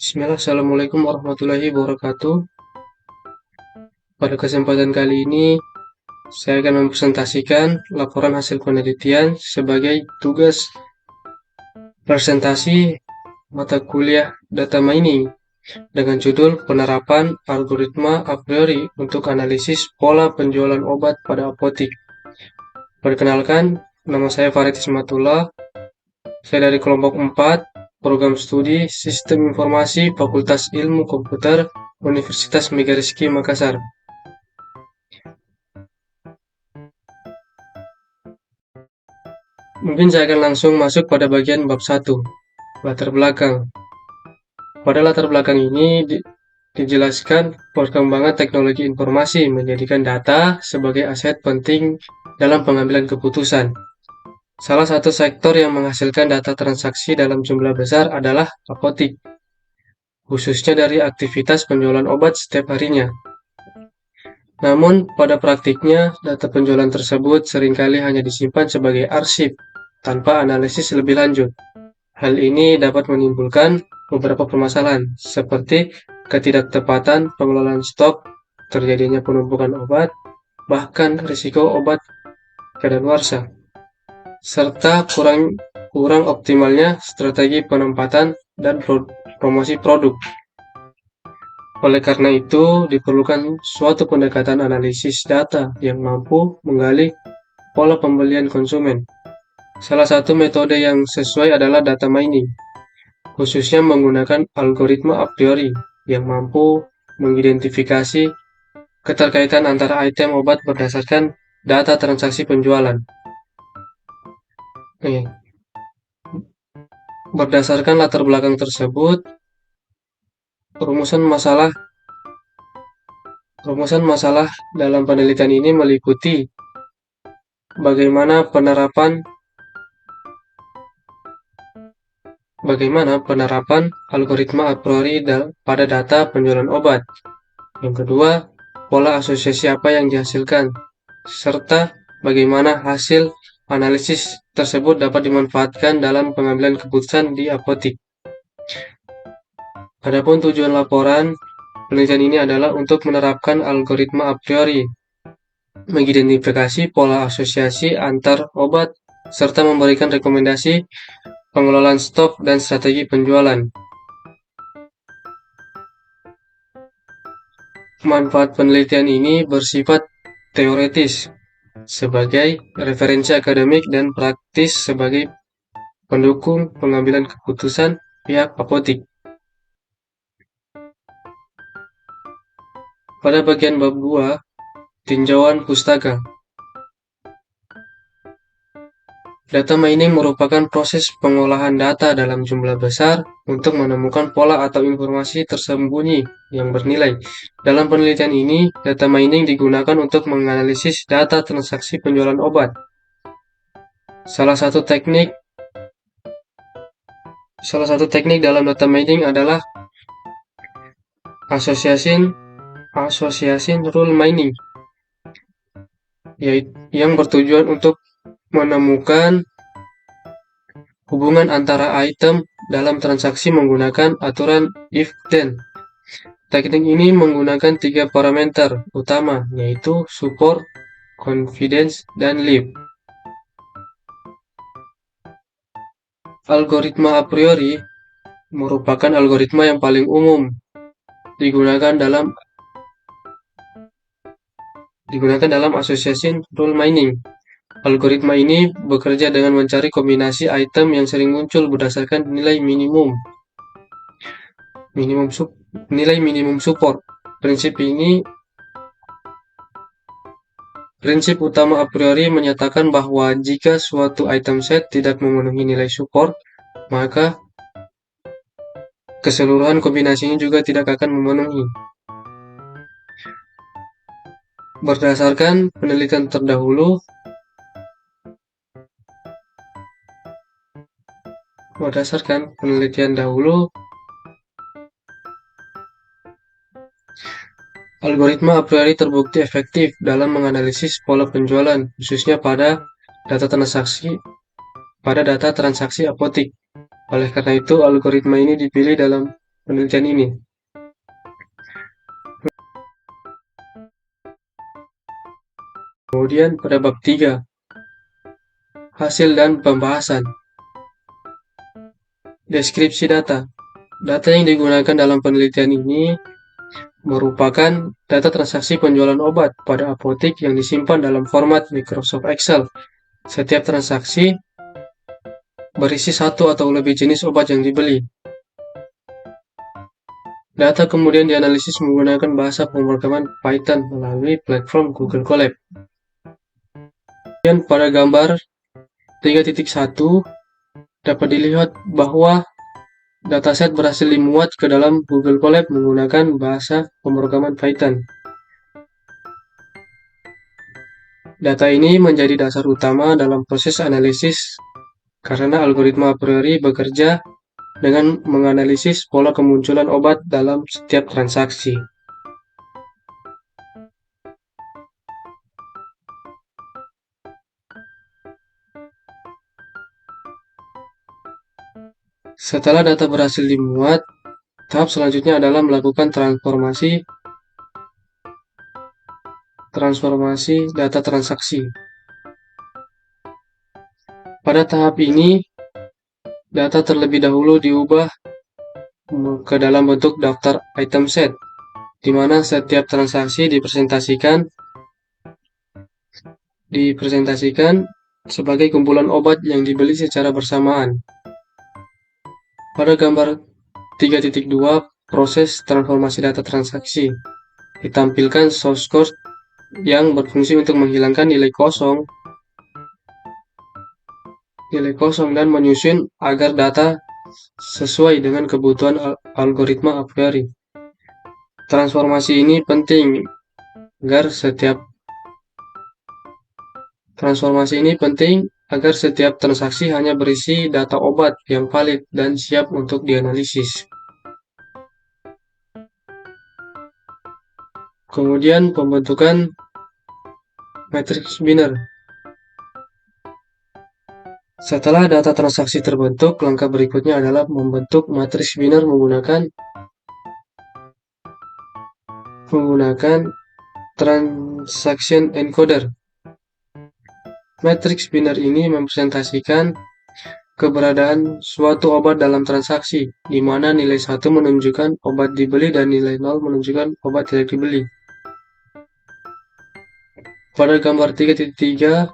Bismillah, Assalamualaikum warahmatullahi wabarakatuh. Pada kesempatan kali ini, saya akan mempresentasikan laporan hasil penelitian sebagai tugas presentasi mata kuliah Data Mining dengan judul Penerapan Algoritma A Priori untuk Analisis Pola Penjualan Obat pada Apotik. Perkenalkan, nama saya Farid Ismatullah. Saya dari kelompok 4, Program Studi Sistem Informasi Fakultas Ilmu Komputer Universitas Megariski Makassar. Mungkin saya akan langsung masuk pada bagian bab 1, latar belakang. Pada latar belakang ini dijelaskan perkembangan teknologi informasi menjadikan data sebagai aset penting dalam pengambilan keputusan. Salah satu sektor yang menghasilkan data transaksi dalam jumlah besar adalah apotik, khususnya dari aktivitas penjualan obat setiap harinya. Namun, pada praktiknya, data penjualan tersebut seringkali hanya disimpan sebagai arsip, tanpa analisis lebih lanjut. Hal ini dapat menimbulkan beberapa permasalahan, seperti ketidaktepatan pengelolaan stok, terjadinya penumpukan obat, bahkan risiko obat kadaluarsa, serta kurang optimalnya strategi penempatan dan promosi produk. Oleh karena itu, diperlukan suatu pendekatan analisis data yang mampu menggali pola pembelian konsumen. Salah satu metode yang sesuai adalah data mining, khususnya menggunakan algoritma a priori yang mampu mengidentifikasi keterkaitan antara item obat berdasarkan data transaksi penjualan. Berdasarkan latar belakang tersebut, rumusan masalah dalam penelitian ini meliputi bagaimana penerapan algoritma a priori pada data penjualan obat. Yang kedua, pola asosiasi apa yang dihasilkan, serta bagaimana hasil analisis tersebut dapat dimanfaatkan dalam pengambilan keputusan di apotik. Adapun tujuan laporan penelitian ini adalah untuk menerapkan algoritma a priori, mengidentifikasi pola asosiasi antar obat, serta memberikan rekomendasi pengelolaan stok dan strategi penjualan. Manfaat penelitian ini bersifat teoretis sebagai referensi akademik dan praktis sebagai pendukung pengambilan keputusan pihak apotik. Pada bagian bab 2, tinjauan pustaka. Data mining merupakan proses pengolahan data dalam jumlah besar untuk menemukan pola atau informasi tersembunyi yang bernilai. Dalam penelitian ini, data mining digunakan untuk menganalisis data transaksi penjualan obat. Salah satu teknik dalam data mining adalah association rule mining, yang bertujuan untuk menemukan hubungan antara item dalam transaksi menggunakan aturan if-then. Teknik ini menggunakan 3 parameter utama, yaitu support, confidence, dan leap. Algoritma a priori merupakan algoritma yang paling umum digunakan dalam association rule mining. Algoritma ini bekerja dengan mencari kombinasi item yang sering muncul berdasarkan nilai minimum support. Prinsip utama a priori menyatakan bahwa jika suatu item set tidak memenuhi nilai support, maka keseluruhan kombinasinya juga tidak akan memenuhi. Berdasarkan penelitian dahulu, algoritma a priori terbukti efektif dalam menganalisis pola penjualan, khususnya pada data transaksi apotik. Oleh karena itu, algoritma ini dipilih dalam penelitian ini. Kemudian pada bab 3, hasil dan pembahasan. Deskripsi data. Data yang digunakan dalam penelitian ini merupakan data transaksi penjualan obat pada apotek yang disimpan dalam format Microsoft Excel. Setiap transaksi berisi satu atau lebih jenis obat yang dibeli. Data kemudian dianalisis menggunakan bahasa pemrograman Python melalui platform Google Colab. Kemudian pada gambar 3.1 dapat dilihat bahwa dataset berhasil dimuat ke dalam Google Colab menggunakan bahasa pemrograman Python. Data ini menjadi dasar utama dalam proses analisis karena algoritma a priori bekerja dengan menganalisis pola kemunculan obat dalam setiap transaksi. Setelah data berhasil dimuat, tahap selanjutnya adalah melakukan transformasi data transaksi. Pada tahap ini, data terlebih dahulu diubah ke dalam bentuk daftar item set, di mana setiap transaksi dipresentasikan sebagai kumpulan obat yang dibeli secara bersamaan. Pada gambar 3.2, proses transformasi data transaksi. Ditampilkan source code yang berfungsi untuk menghilangkan nilai kosong dan menyusun agar data sesuai dengan kebutuhan algoritma a priori. Transformasi ini penting agar setiap transaksi hanya berisi data obat yang valid dan siap untuk dianalisis. Kemudian pembentukan matriks biner. Setelah data transaksi terbentuk, langkah berikutnya adalah membentuk matriks biner menggunakan transaction encoder. Matriks biner ini mempresentasikan keberadaan suatu obat dalam transaksi, di mana nilai 1 menunjukkan obat dibeli dan nilai 0 menunjukkan obat tidak dibeli. Pada gambar 3.3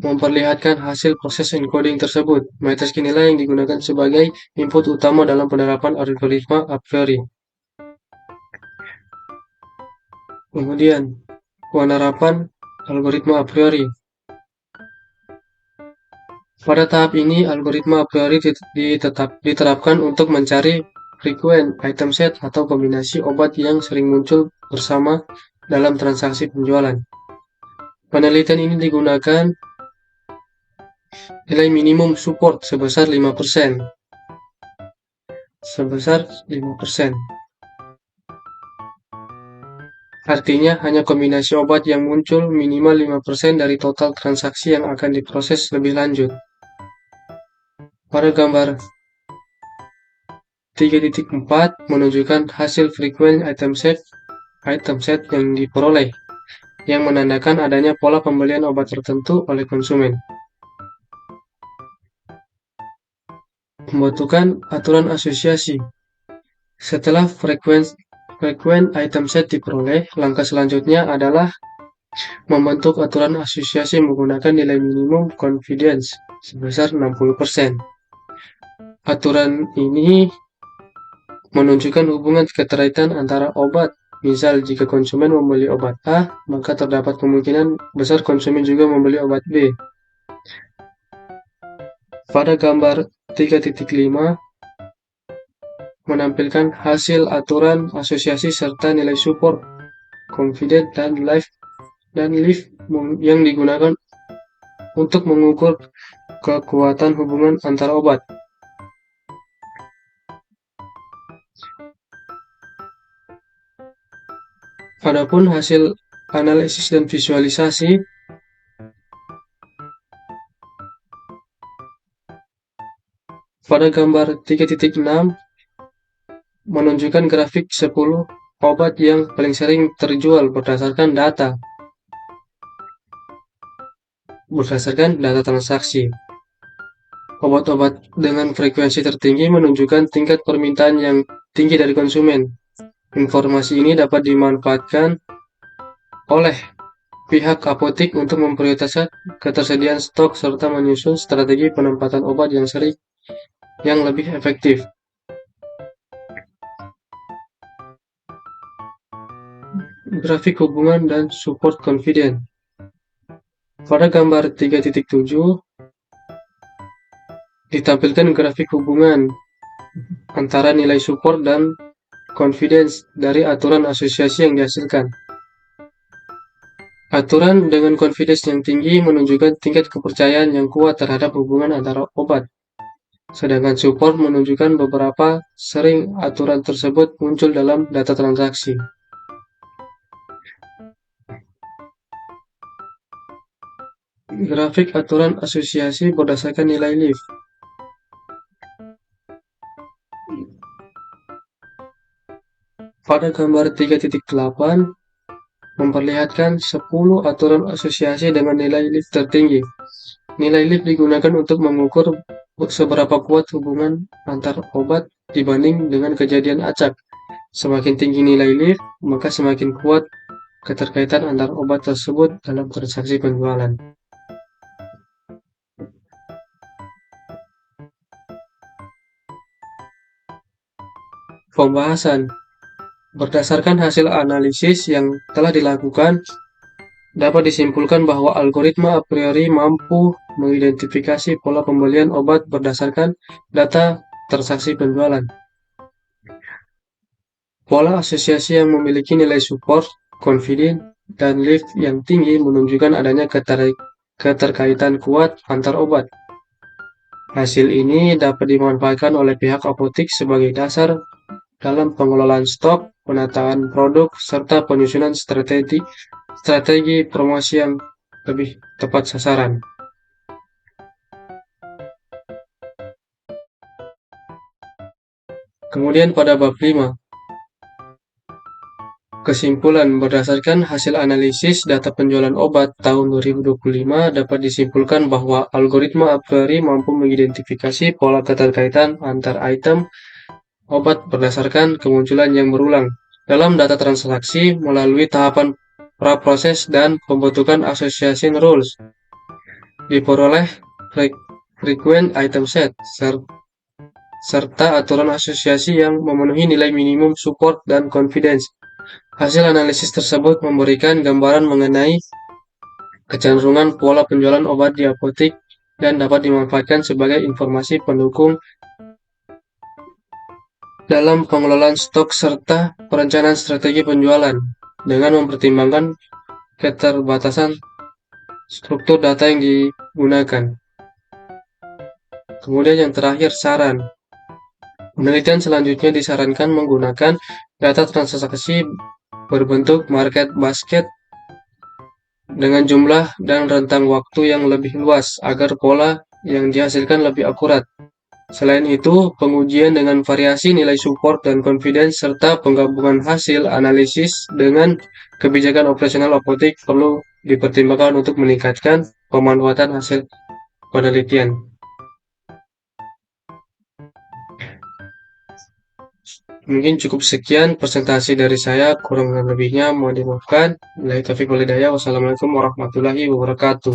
memperlihatkan hasil proses encoding tersebut. Matriks inilah yang digunakan sebagai input utama dalam penerapan algoritma a priori. Kemudian, penerapan algoritma a priori. Pada tahap ini, algoritma a priori diterapkan untuk mencari frequent item set atau kombinasi obat yang sering muncul bersama dalam transaksi penjualan. Penelitian ini digunakan nilai minimum support sebesar 5%. Artinya, hanya kombinasi obat yang muncul minimal 5% dari total transaksi yang akan diproses lebih lanjut. Pada gambar 3.4 menunjukkan hasil frequent item set yang diperoleh, yang menandakan adanya pola pembelian obat tertentu oleh konsumen. Pembentukan aturan asosiasi. Setelah frequent item set diperoleh, langkah selanjutnya adalah membentuk aturan asosiasi menggunakan nilai minimum confidence sebesar 60%. Aturan ini menunjukkan hubungan keterkaitan antara obat. Misal, jika konsumen membeli obat A, maka terdapat kemungkinan besar konsumen juga membeli obat B. Pada gambar 3.5 menampilkan hasil aturan asosiasi serta nilai support, confidence, dan lift yang digunakan untuk mengukur kekuatan hubungan antara obat. Adapun hasil analisis dan visualisasi, pada gambar 3.6 menunjukkan grafik 10 obat yang paling sering terjual berdasarkan data transaksi. Obat-obat dengan frekuensi tertinggi menunjukkan tingkat permintaan yang tinggi dari konsumen. Informasi ini dapat dimanfaatkan oleh pihak apotek untuk memprioritaskan ketersediaan stok serta menyusun strategi penempatan obat yang lebih efektif. Grafik hubungan dan support confidence. Pada gambar 3.7 ditampilkan grafik hubungan antara nilai support dan confidence dari aturan asosiasi yang dihasilkan. Aturan dengan confidence yang tinggi menunjukkan tingkat kepercayaan yang kuat terhadap hubungan antara obat. Sedangkan support menunjukkan beberapa sering aturan tersebut muncul dalam data transaksi. Grafik aturan asosiasi berdasarkan nilai lift. Pada gambar 3.8 memperlihatkan 10 aturan asosiasi dengan nilai lift tertinggi. Nilai lift digunakan untuk mengukur seberapa kuat hubungan antar obat dibanding dengan kejadian acak. Semakin tinggi nilai lift, maka semakin kuat keterkaitan antar obat tersebut dalam transaksi penjualan. Pembahasan. Berdasarkan hasil analisis yang telah dilakukan, dapat disimpulkan bahwa algoritma a priori mampu mengidentifikasi pola pembelian obat berdasarkan data transaksi penjualan. Pola asosiasi yang memiliki nilai support, confidence, dan lift yang tinggi menunjukkan adanya keterkaitan kuat antar obat. Hasil ini dapat dimanfaatkan oleh pihak apotek sebagai dasar dalam pengelolaan stok, penataan produk, serta penyusunan strategi promosi yang lebih tepat sasaran. Kemudian pada bab 5, kesimpulan berdasarkan hasil analisis data penjualan obat tahun 2025 dapat disimpulkan bahwa algoritma a priori mampu mengidentifikasi pola keterkaitan antar item obat berdasarkan kemunculan yang berulang dalam data transaksi melalui tahapan pra-proses dan pembentukan association rules. Diperoleh frequent item set serta aturan asosiasi yang memenuhi nilai minimum support dan confidence. Hasil analisis tersebut memberikan gambaran mengenai kecenderungan pola penjualan obat di apotek dan dapat dimanfaatkan sebagai informasi pendukung dalam pengelolaan stok serta perencanaan strategi penjualan dengan mempertimbangkan keterbatasan struktur data yang digunakan. Kemudian yang terakhir, saran. Penelitian selanjutnya disarankan menggunakan data transaksi berbentuk market basket dengan jumlah dan rentang waktu yang lebih luas agar pola yang dihasilkan lebih akurat. Selain itu, pengujian dengan variasi nilai support dan confidence serta penggabungan hasil analisis dengan kebijakan operasional apotek perlu dipertimbangkan untuk meningkatkan pemanfaatan hasil penelitian. Mungkin cukup sekian presentasi dari saya, kurang lebihnya mohon dimaafkan. Wassalamualaikum warahmatullahi wabarakatuh.